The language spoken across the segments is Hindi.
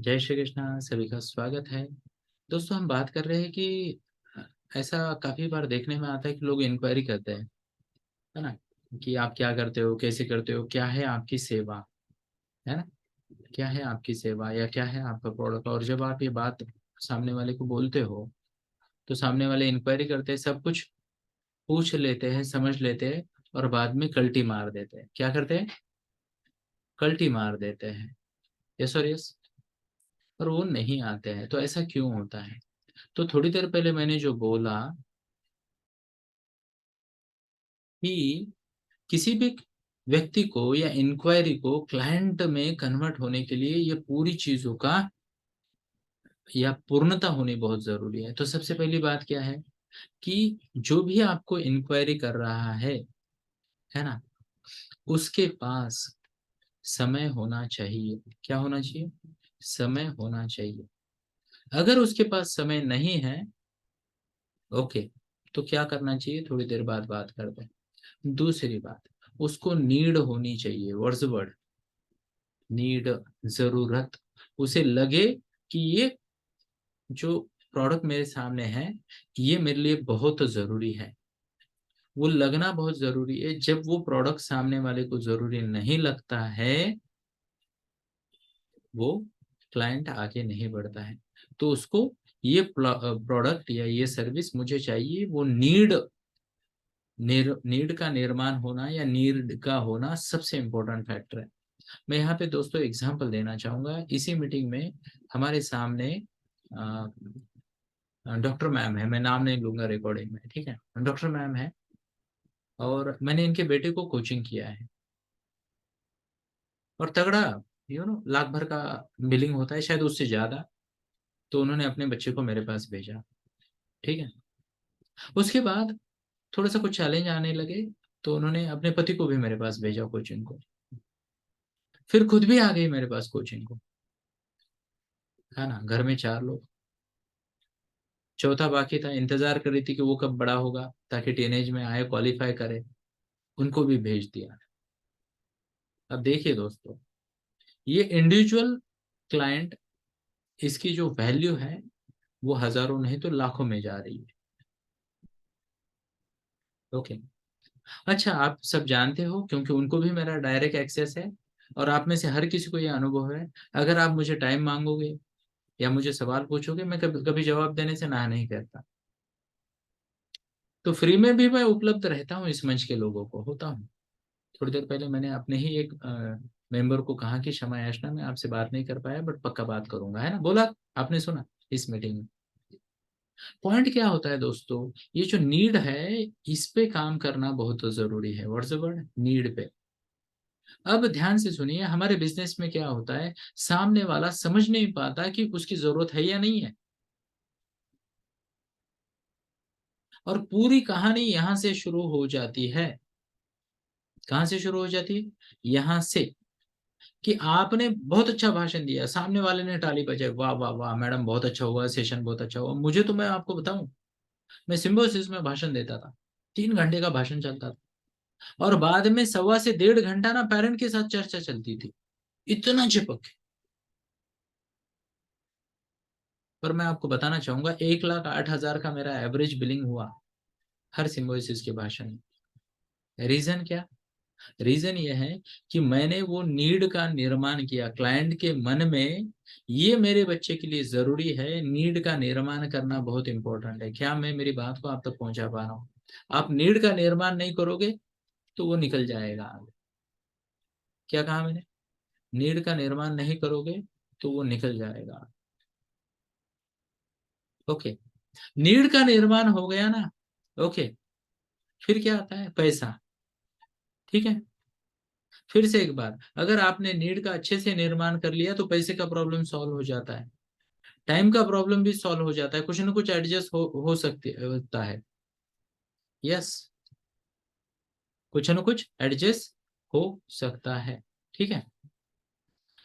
जय श्री कृष्णा। सभी का स्वागत है। दोस्तों, हम बात कर रहे हैं कि ऐसा काफी बार देखने में आता है कि लोग इंक्वायरी करते हैं, है ना, कि आप क्या करते हो, कैसे करते हो, क्या है आपकी सेवा, है ना, क्या है आपकी सेवा या क्या है आपका प्रोडक्ट। और जब आप ये बात सामने वाले को बोलते हो तो सामने वाले इंक्वायरी करते हैं, सब कुछ पूछ लेते हैं, समझ लेते हैं और बाद में कल्टी मार देते हैं। क्या करते हैं? कल्टी मार देते हैं। यस और यस। और वो नहीं आते हैं, तो ऐसा क्यों होता है? तो थोड़ी देर पहले मैंने जो बोला कि किसी भी व्यक्ति को या इंक्वायरी को क्लाइंट में कन्वर्ट होने के लिए ये पूरी चीजों का या पूर्णता होनी बहुत जरूरी है। तो सबसे पहली बात क्या है कि जो भी आपको इंक्वायरी कर रहा है ना, उसके पास समय होना चाहिए। क्या होना चाहिए? समय होना चाहिए। अगर उसके पास समय नहीं है, ओके, तो क्या करना चाहिए? थोड़ी देर बाद बात करते हैं। दूसरी बात, उसको नीड होनी चाहिए। What's the word? नीड, जरूरत। उसे लगे कि ये जो प्रोडक्ट मेरे सामने है, ये मेरे लिए बहुत जरूरी है। वो लगना बहुत जरूरी है। जब वो प्रोडक्ट सामने वाले को जरूरी नहीं लगता है, वो क्लाइंट आगे नहीं बढ़ता है। तो उसको ये प्रोडक्ट या ये सर्विस मुझे चाहिए, वो नीड का निर्माण होना या नीड का होना सबसे इम्पोर्टेंट फैक्टर है। मैं यहाँ पे दोस्तों एग्जांपल देना चाहूंगा। इसी मीटिंग में हमारे सामने डॉक्टर मैम है, मैं नाम नहीं लूंगा रिकॉर्डिंग में, ठीक है। डॉक्टर मैम है और मैंने इनके बेटे को कोचिंग किया है और तगड़ा लाख भर का बिलिंग होता है, शायद उससे ज्यादा। तो उन्होंने अपने बच्चे को मेरे पास भेजा, ठीक है। उसके बाद थोड़ा सा कुछ चैलेंज आने लगे, तो उन्होंने अपने पति को भी मेरे पास भेजा कोचिंग को। फिर खुद भी आ गई मेरे पास कोचिंग को, है ना। घर में 4 लोग, चौथा बाकी था। इंतजार कर रही थी कि वो कब बड़ा होगा ताकि टीनेज में आए, क्वालिफाई करे। उनको भी भेज दिया। अब देखिए दोस्तों, ये इंडिविजुअल क्लाइंट, इसकी जो वैल्यू है वो हजारों नहीं तो लाखों में जा रही है। ओके। अच्छा, आप सब जानते हो, क्योंकि उनको भी मेरा डायरेक्ट एक्सेस है और आप में से हर किसी को ये अनुभव है। अगर आप मुझे टाइम मांगोगे या मुझे सवाल पूछोगे, मैं कभी कभी जवाब देने से ना नहीं करता। तो फ्री में भी मैं उपलब्ध रहता हूँ, इस मंच के लोगों को होता हूँ। थोड़ी देर पहले मैंने अपने ही एक मेंबर को कहा कि क्षमा याचना, मैं आपसे बात नहीं कर पाया बट पक्का बात करूंगा, है ना, बोला। आपने सुना इस मीटिंग में। पॉइंट क्या होता है दोस्तों? ये जो नीड है, इस पे काम करना बहुत जरूरी है। What's the word? नीड पे। अब ध्यान से सुनिए, हमारे बिजनेस में क्या होता है, सामने वाला समझ नहीं पाता कि उसकी जरूरत है या नहीं है। और पूरी कहानी यहां से शुरू हो जाती है। कहां से शुरू हो जाती है? यहां से, कि आपने बहुत अच्छा भाषण दिया, सामने वाले ने ताली बजाई, वाह वाह वाह मैडम, बहुत अच्छा हुआ, सेशन बहुत अच्छा हुआ। मुझे तो, मैं आपको बताऊं, मैं सिम्बोसिस में भाषण देता था, 3 घंटे का भाषण चलता था और बाद में 1.25 से 1.5 घंटा ना पेरेंट के साथ चर्चा चलती थी। इतना चिपक। पर मैं आपको बताना चाहूंगा, 1,08,000 का मेरा एवरेज बिलिंग हुआ हर सिम्बोसिस के भाषण में। रीजन क्या? रीजन ये है कि मैंने वो नीड का निर्माण किया क्लाइंट के मन में। ये मेरे बच्चे के लिए जरूरी है, नीड का निर्माण करना बहुत इंपॉर्टेंट है। क्या मैं मेरी बात को आप तक पहुंचा पा रहा हूँ? आप नीड का निर्माण नहीं करोगे तो वो निकल जाएगा आगे। क्या कहा मैंने? नीड का निर्माण नहीं करोगे तो वो निकल जाएगा। ओके। नीड का निर्माण हो गया ना, ओके, फिर क्या आता है? पैसा। ठीक है। फिर से एक बार, अगर आपने नीड का अच्छे से निर्माण कर लिया तो पैसे का प्रॉब्लम सॉल्व हो जाता है, टाइम का प्रॉब्लम भी सॉल्व हो जाता है, कुछ ना कुछ एडजस्ट हो सकती होता है। यस, कुछ ना कुछ एडजस्ट हो सकता है। ठीक है।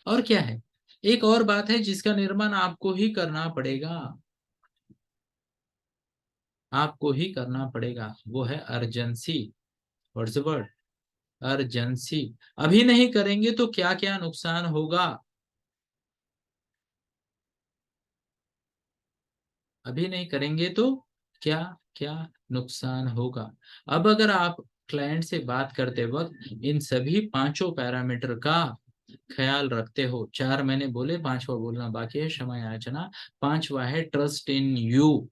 और क्या है? एक और बात है जिसका निर्माण आपको ही करना पड़ेगा, आपको ही करना पड़ेगा, वो है urgency. What's the word? Urgency. अभी नहीं करेंगे तो क्या क्या नुकसान होगा? अभी नहीं करेंगे तो क्या क्या नुकसान होगा। अब अगर आप क्लाइंट से बात करते वक्त इन सभी पांचों पैरामीटर का ख्याल रखते हो, चार मैंने बोले, पांचवा बोलना बाकी है, क्षमा याचना। पांचवा है ट्रस्ट इन यू।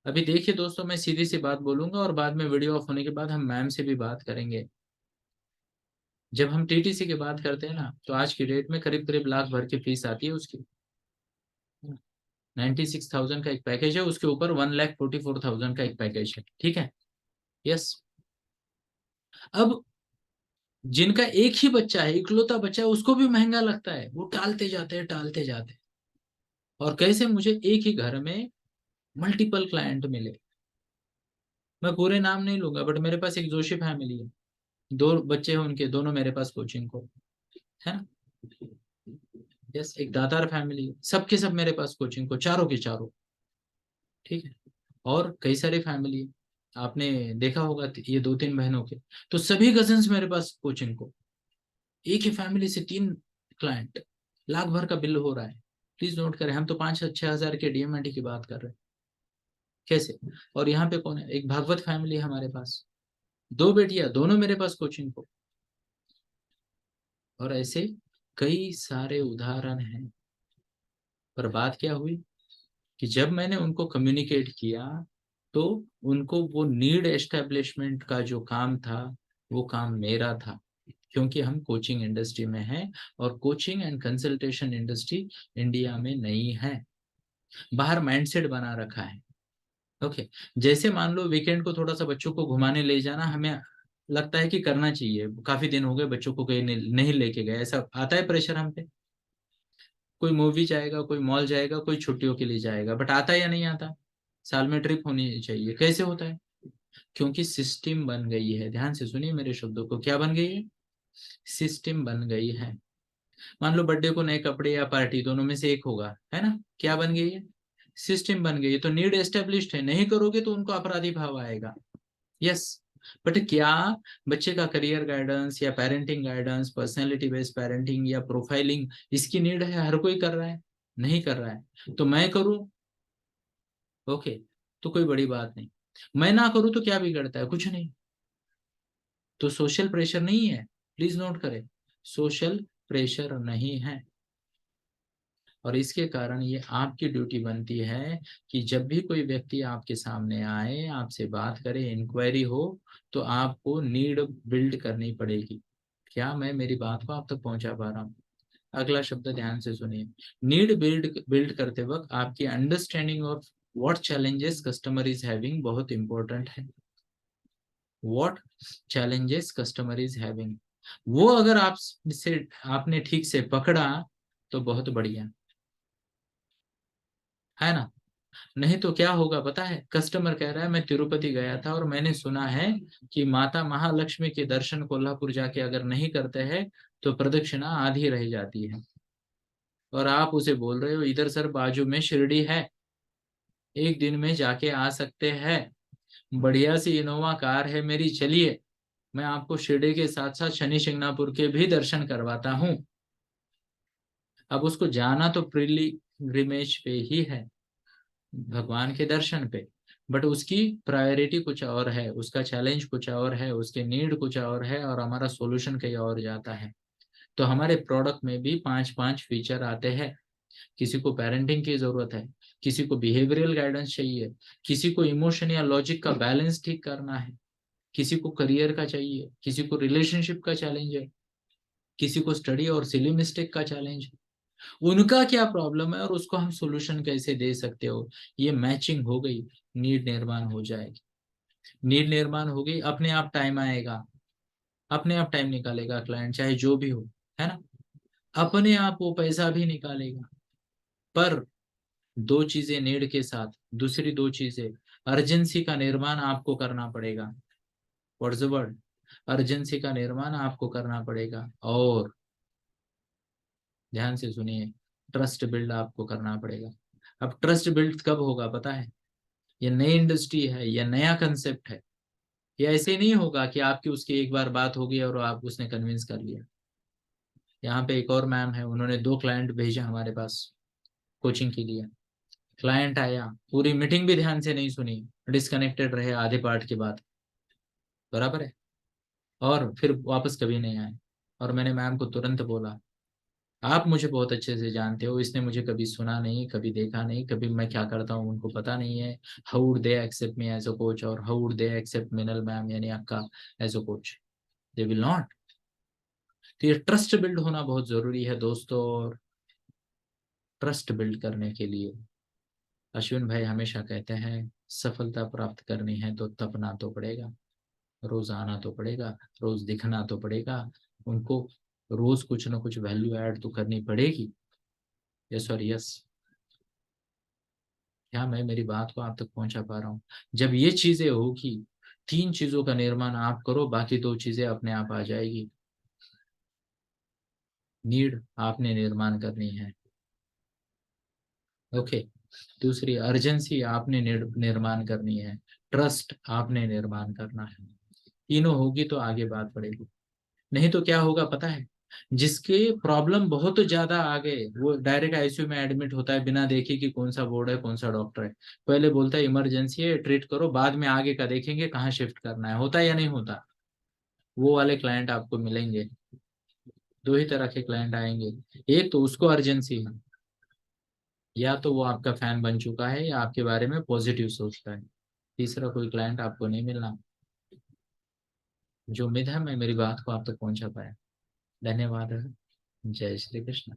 अभी देखिए दोस्तों, मैं सीधी सी बात बोलूंगा और बाद में वीडियो ऑफ होने के बाद हम मैम से भी बात करेंगे। जब हम टीटीसी की बात करते हैं ना, तो आज की डेट में करीब करीब लाख भर की फीस आती है उसकी। 96,000 का एक पैकेज है, उसके ऊपर 1,44,000 का एक पैकेज है, ठीक है। यस। अब जिनका एक ही बच्चा है, इकलौता बच्चा है, उसको भी महंगा लगता है, वो टालते जाते हैं टालते जाते हैं। और कैसे मुझे एक ही घर में मल्टीपल क्लाइंट मिले। मैं पूरे नाम नहीं लूंगा, बट मेरे पास एक जोशी फैमिली है, दो बच्चे हैं उनके, दोनों मेरे पास कोचिंग को है ना। यस, एक दातार फैमिली है, सबके सब मेरे पास कोचिंग को, चारों के चारों, ठीक है। और कई सारी फैमिली है, आपने देखा होगा ये दो तीन बहनों के, तो सभी कजन्स मेरे पास कोचिंग को। एक ही फैमिली से तीन क्लाइंट, लाख भर का बिल हो रहा है। प्लीज नोट करें, हम तो 5-6 हजार के डीएमएनटी की बात कर रहे हैं। कैसे? और यहाँ पे कौन है? एक भागवत फैमिली है हमारे पास, दो बेटियां, दोनों मेरे पास कोचिंग को। और ऐसे कई सारे उदाहरण हैं। पर बात क्या हुई कि जब मैंने उनको कम्युनिकेट किया, तो उनको वो नीड एस्टेब्लिशमेंट का जो काम था, वो काम मेरा था, क्योंकि हम कोचिंग इंडस्ट्री में हैं और coaching and consultation industry India में नहीं है। बाहर माइंडसेट बना रखा है। ओके। जैसे मान लो वीकेंड को थोड़ा सा बच्चों को घुमाने ले जाना, हमें लगता है कि करना चाहिए, काफी दिन हो गए बच्चों को कहीं नहीं लेके गए, ऐसा आता है प्रेशर हम पे। कोई मूवी जाएगा, कोई मॉल जाएगा, कोई छुट्टियों के लिए जाएगा, बट आता या नहीं आता? साल में ट्रिप होनी चाहिए। कैसे होता है? क्योंकि सिस्टम बन गई है। ध्यान से सुनिए मेरे शब्दों को, क्या बन गई है? सिस्टम बन गई है। मान लो बर्थडे को नए कपड़े या पार्टी, दोनों में से एक होगा, है ना। क्या बन गई है? सिस्टम बन गई है। तो नीड एस्टेब्लिश्ड है, नहीं करोगे तो उनको अपराधी भाव आएगा। यस। बट क्या बच्चे का करियर गाइडेंस या parenting guidance, personality based parenting या प्रोफाइलिंग, इसकी नीड है? हर कोई कर रहा है? नहीं कर रहा है। तो मैं करूं, ओके, तो कोई बड़ी बात नहीं। मैं ना करूं तो क्या बिगड़ता है? कुछ नहीं। तो सोशल प्रेशर नहीं है, प्लीज नोट करें, सोशल प्रेशर नहीं है। और इसके कारण ये आपकी ड्यूटी बनती है कि जब भी कोई व्यक्ति आपके सामने आए, आपसे बात करे, इंक्वायरी हो, तो आपको नीड बिल्ड करनी पड़ेगी। क्या मैं मेरी बात को आप तक पहुंचा पा रहा हूँ? अगला शब्द ध्यान से सुनिए। नीड बिल्ड बिल्ड करते वक्त आपकी understanding of what challenges customer is having बहुत इंपॉर्टेंट है। What challenges customer is having, वो अगर आप से आपने ठीक से पकड़ा तो बहुत बढ़िया, है ना। नहीं तो क्या होगा पता है? कस्टमर कह रहा है मैं तिरुपति गया था और मैंने सुना है कि माता महालक्ष्मी के दर्शन कोल्हापुर जाके अगर नहीं करते हैं तो प्रदक्षिणा आधी रह जाती है। और आप उसे बोल रहे हो इधर सर बाजू में शिरडी है, एक दिन में जाके आ सकते हैं, बढ़िया सी इनोवा कार है मेरी, चलिए मैं आपको शिरडी के साथ साथ शनि शिंगणापुर के भी दर्शन करवाता हूँ। अब उसको जाना तो पिलग्रिमेज पे ही है, भगवान के दर्शन पे, बट उसकी प्रायोरिटी कुछ और है, उसका चैलेंज कुछ और है, उसके नीड कुछ और है, और हमारा सॉल्यूशन कहीं और जाता है। तो हमारे प्रोडक्ट में भी पांच पांच फीचर आते हैं। किसी को पेरेंटिंग की जरूरत है, किसी को बिहेवियरल गाइडेंस चाहिए, किसी को इमोशन या लॉजिक का बैलेंस ठीक करना है, किसी को करियर का चाहिए, किसी को रिलेशनशिप का चैलेंज है, किसी को स्टडी और सिली मिस्टेक का चैलेंज है। उनका क्या प्रॉब्लम है और उसको हम सोल्यूशन कैसे दे सकते हो, ये मैचिंग हो गई, नीड निर्माण हो जाएगी। नीड निर्माण हो गई, अपने आप टाइम आएगा, अपने आप टाइम निकालेगा क्लाइंट, चाहे जो भी हो, है ना। अपने आप वो पैसा भी निकालेगा। पर दो चीजें नीड के साथ, दूसरी दो चीजें, अर्जेंसी का निर्माण आपको करना पड़ेगा। What's the word? अर्जेंसी का निर्माण आपको करना पड़ेगा। और ध्यान से सुनिए, ट्रस्ट बिल्ड आपको करना पड़ेगा। अब ट्रस्ट बिल्ड कब होगा पता है? ये नई इंडस्ट्री है, ये नया कंसेप्ट है। ये ऐसे नहीं होगा कि आपकी उसकी एक बार बात होगी और आप उसने कन्विंस कर लिया। यहाँ पे एक और मैम है, उन्होंने 2 क्लाइंट भेजे हमारे पास, कोचिंग के लिए। क्लाइंट आया, पूरी मीटिंग भी ध्यान से नहीं सुनी, डिस्कनेक्टेड रहे आधे पार्ट के बाद, बराबर है, और फिर वापस कभी नहीं आए। और मैंने मैम को तुरंत बोला, आप मुझे बहुत अच्छे से जानते हो, इसने मुझे कभी सुना नहीं, कभी देखा नहीं, कभी मैं क्या करता हूँ उनको पता नहीं है। How would they accept me as a coach, और how would they accept Minal ma'am यानी अक्का as a coach? They will not. तो ये ट्रस्ट बिल्ड होना बहुत जरूरी है दोस्तों। और ट्रस्ट बिल्ड करने के लिए अश्विन भाई हमेशा कहते हैं, सफलता प्राप्त करनी है तो तपना तो पड़ेगा, रोज आना तो पड़ेगा, रोज दिखना तो पड़ेगा, उनको रोज कुछ ना कुछ वैल्यू ऐड तो करनी पड़ेगी। यस और यस। क्या मैं मेरी बात को आप तक पहुंचा पा रहा हूँ? जब ये चीजें होगी, तीन चीजों का निर्माण आप करो, बाकी दो चीजें अपने आप आ जाएगी। नीड आपने निर्माण करनी है, ओके। दूसरी अर्जेंसी आपने निर्माण करनी है, ट्रस्ट आपने निर्माण करना है। तीनों होगी तो आगे बात बढ़ेगी। नहीं तो क्या होगा पता है, जिसके प्रॉब्लम बहुत ज्यादा आ गए वो डायरेक्ट आईसीयू में एडमिट होता है, बिना देखे कि कौन सा बोर्ड है कौन सा डॉक्टर है। पहले बोलता है इमरजेंसी है, ट्रीट करो, बाद में आगे का देखेंगे कहाँ शिफ्ट करना है। होता है या नहीं होता? वो वाले क्लाइंट आपको मिलेंगे। दो ही तरह के क्लाइंट आएंगे, एक तो उसको अर्जेंसी है, या तो वो आपका फैन बन चुका है या आपके बारे में पॉजिटिव सोचता है। तीसरा कोई क्लाइंट आपको नहीं मिलना। जो उम्मीद है मैं मेरी बात को आप तक पहुंचा पाया। धन्यवाद। जय श्री कृष्ण।